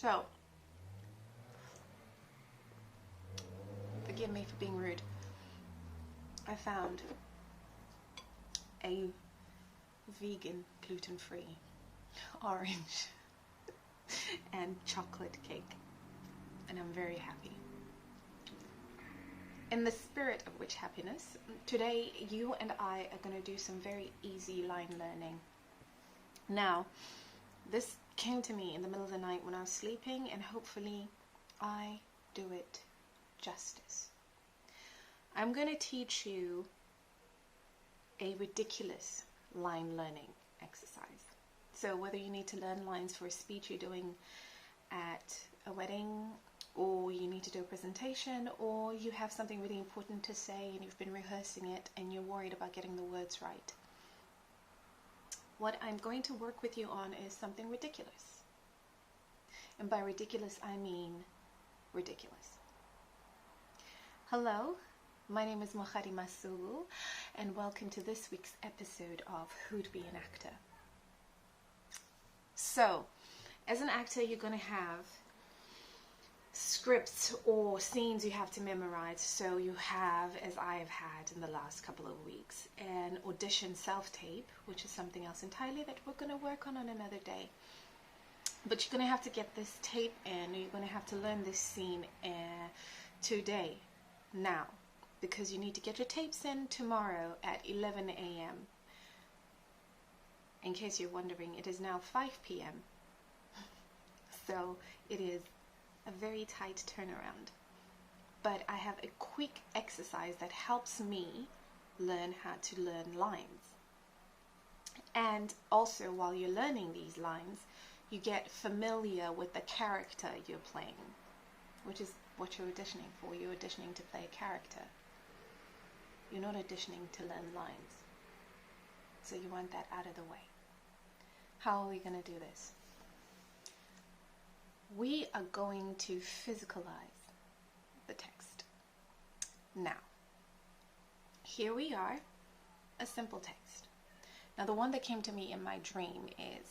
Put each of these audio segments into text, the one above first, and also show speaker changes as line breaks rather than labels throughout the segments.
So, forgive me for being rude. I found a vegan, gluten-free orange and chocolate cake, and I'm very happy. In the spirit of which happiness, today you and I are going to do some very easy line learning. Now, this came to me in the middle of the night when I was sleeping, and hopefully I do it justice. I'm going to teach you a ridiculous line learning exercise. So whether you need to learn lines for a speech you're doing at a wedding, or you need to do a presentation, or you have something really important to say and you've been rehearsing it and you're worried about getting the words right. What I'm going to work with you on is something ridiculous. And by ridiculous, I mean ridiculous. Hello, my name is Mohari Masulu, and welcome to this week's episode of Who'd Be an Actor. So, as an actor, you're going to have scripts or scenes you have to memorize. So you have, as I have had in the last couple of weeks, an audition self-tape, which is something else entirely that we're going to work on another day. But you're going to have to get this tape in, or you're going to have to learn this scene today, now, because you need to get your tapes in tomorrow at 11 a.m. In case you're wondering, it is now 5 p.m. So it is a very tight turnaround. But I have a quick exercise that helps me learn how to learn lines. And also, while you're learning these lines, you get familiar with the character you're playing, which is what you're auditioning for. You're auditioning to play a character. You're not auditioning to learn lines. So you want that out of the way. How are we going to do this? We are going to physicalize the text. Now, here we are, a simple text. Now, the one that came to me in my dream is,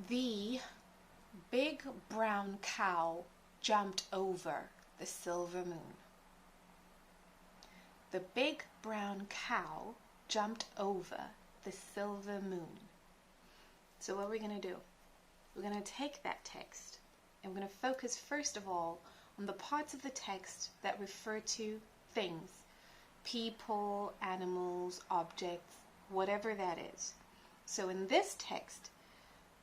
the big brown cow jumped over the silver moon. The big brown cow jumped over the silver moon. So what are we going to do? We're going to take that text and we're going to focus first of all on the parts of the text that refer to things, people, animals, objects, whatever that is. So in this text,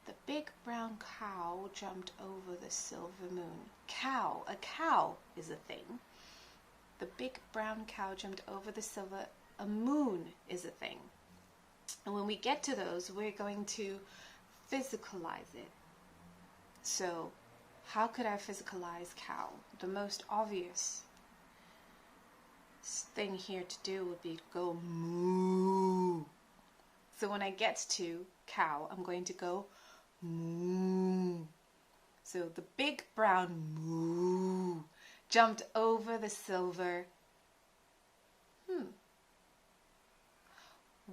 the big brown cow jumped over the silver moon. Cow, a cow is a thing. The big brown cow jumped over the silver, a moon is a thing. And when we get to those, we're going to physicalize it. So, how could I physicalize cow? The most obvious thing here to do would be to go moo. So when I get to cow, I'm going to go moo. So the big brown moo jumped over the silver.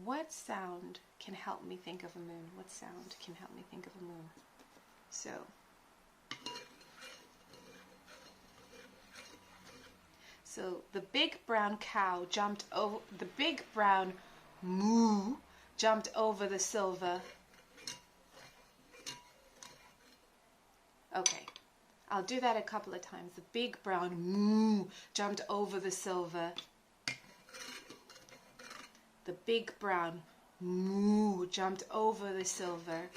What sound can help me think of a moon? What sound can help me think of a moon? So the big brown cow jumped over, the big brown moo jumped over the silver. Okay, I'll do that a couple of times. The big brown moo jumped over the silver. The big brown moo jumped over the silver.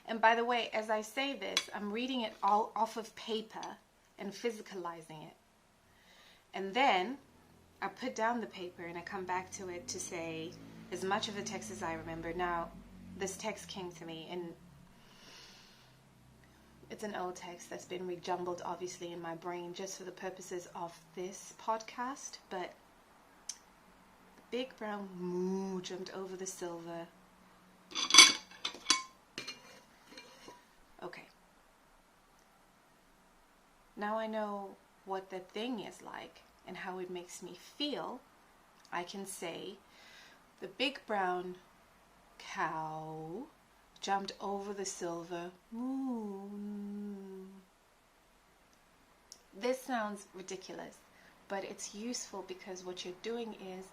And by the way, as I say this, I'm reading it all off of paper and physicalizing it. And then I put down the paper and I come back to it to say as much of the text as I remember. Now, this text came to me, and it's an old text that's been rejumbled obviously in my brain just for the purposes of this podcast, but the big brown moo jumped over the silver. Okay. Now I know what the thing is like and how it makes me feel. I can say, the big brown cow jumped over the silver moon. This sounds ridiculous, but it's useful because what you're doing is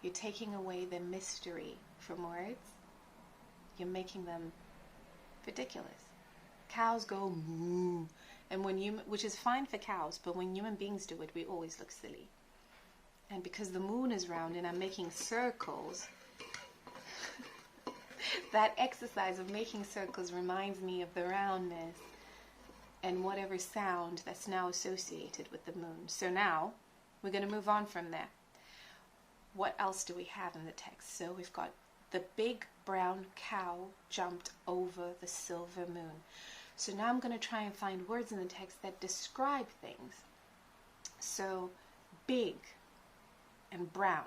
you're taking away the mystery from words. You're making them ridiculous. Cows go moo, and which is fine for cows, but when human beings do it, we always look silly. And because the moon is round and I'm making circles, that exercise of making circles reminds me of the roundness and whatever sound that's now associated with the moon. So now we're going to move on from there. What else do we have in the text? So we've got the big brown cow jumped over the silver moon. So now I'm going to try and find words in the text that describe things. So big and brown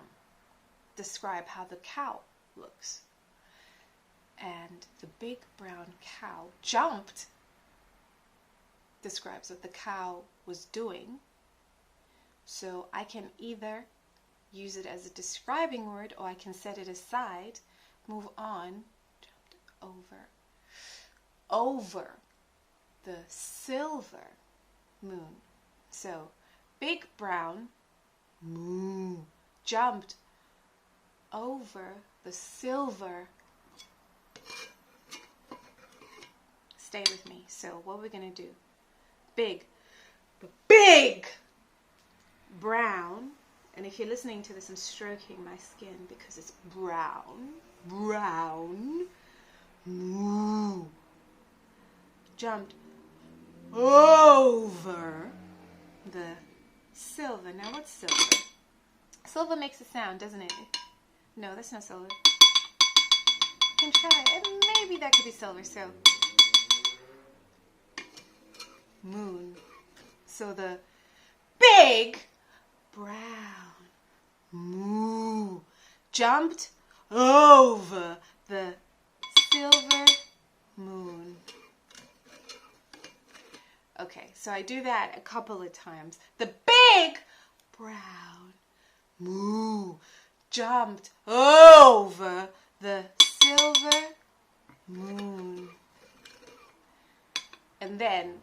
describe how the cow looks. And the big brown cow jumped describes what the cow was doing. So I can either use it as a describing word or I can set it aside, move on, jumped over the silver moon. So big brown moo jumped over the silver. Stay with me. So what we're going to do, big brown, and if you're listening to this, I'm stroking my skin because it's brown, moo, jumped over the silver. Now what's silver? Silver makes a sound, doesn't it? No, that's not silver. You can try it. Maybe that could be silver. So moon. So the big brown moo jumped over the silver moon. Okay, so I do that a couple of times. The big brown moo jumped over the silver moon. And then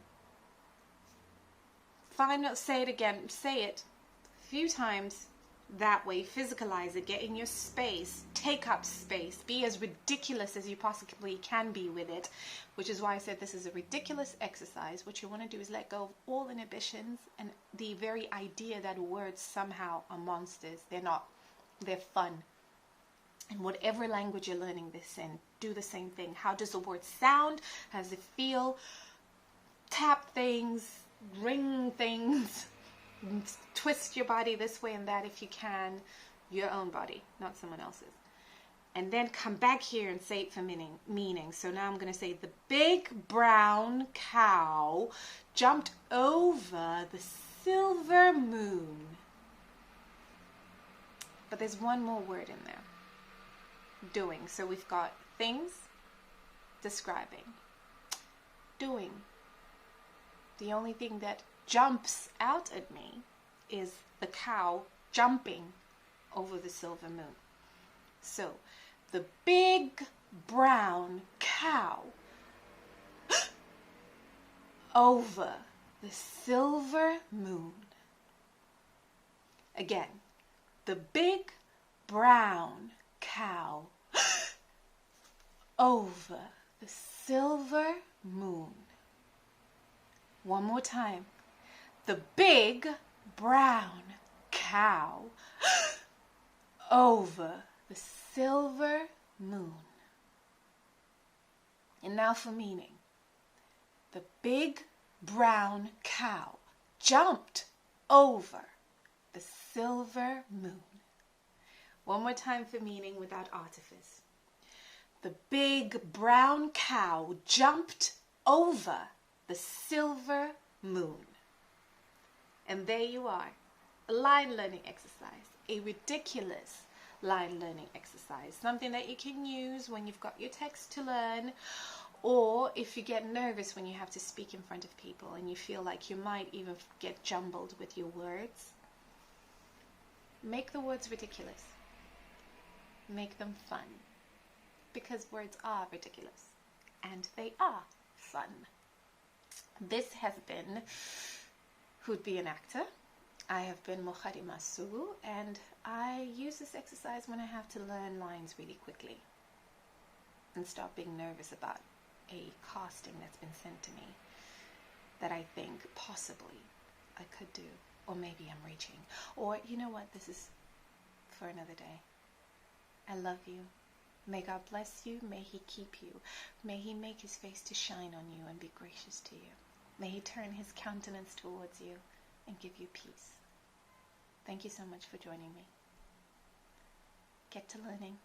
say it again, say it a few times that way, physicalize it, get in your space, take up space, be as ridiculous as you possibly can be with it, which is why I said this is a ridiculous exercise. What you want to do is let go of all inhibitions and the very idea that words somehow are monsters. They're not. They're fun. And whatever language you're learning this in, do the same thing. How does the word sound? How does it feel? Tap things, ring things, twist your body this way and that if you can, your own body, not someone else's. And then come back here and say it for meaning. So now I'm going to say the big brown cow jumped over the silver moon. But there's one more word in there. Doing. So we've got things, describing, doing. The only thing that jumps out at me is the cow jumping over the silver moon. So, the big brown cow over the silver moon. Again, the big brown cow over the silver moon. One more time. The big brown cow over the silver moon. And now for meaning. The big brown cow jumped over the silver moon. One more time for meaning without artifice. The big brown cow jumped over the silver moon. And there you are, a line learning exercise, a ridiculous line learning exercise, something that you can use when you've got your text to learn, or if you get nervous when you have to speak in front of people and you feel like you might even get jumbled with your words. Make the words ridiculous. Make them fun, because words are ridiculous. and they are fun. This has been Who'd Be an Actor. I have been Mukhadima Su, and I use this exercise when I have to learn lines really quickly and stop being nervous about a casting that's been sent to me that I think possibly I could do, or maybe I'm reaching, or you know what, this is for another day. I love you. May God bless you. May He keep you. May He make His face to shine on you and be gracious to you. May He turn His countenance towards you and give you peace. Thank you so much for joining me. Get to learning.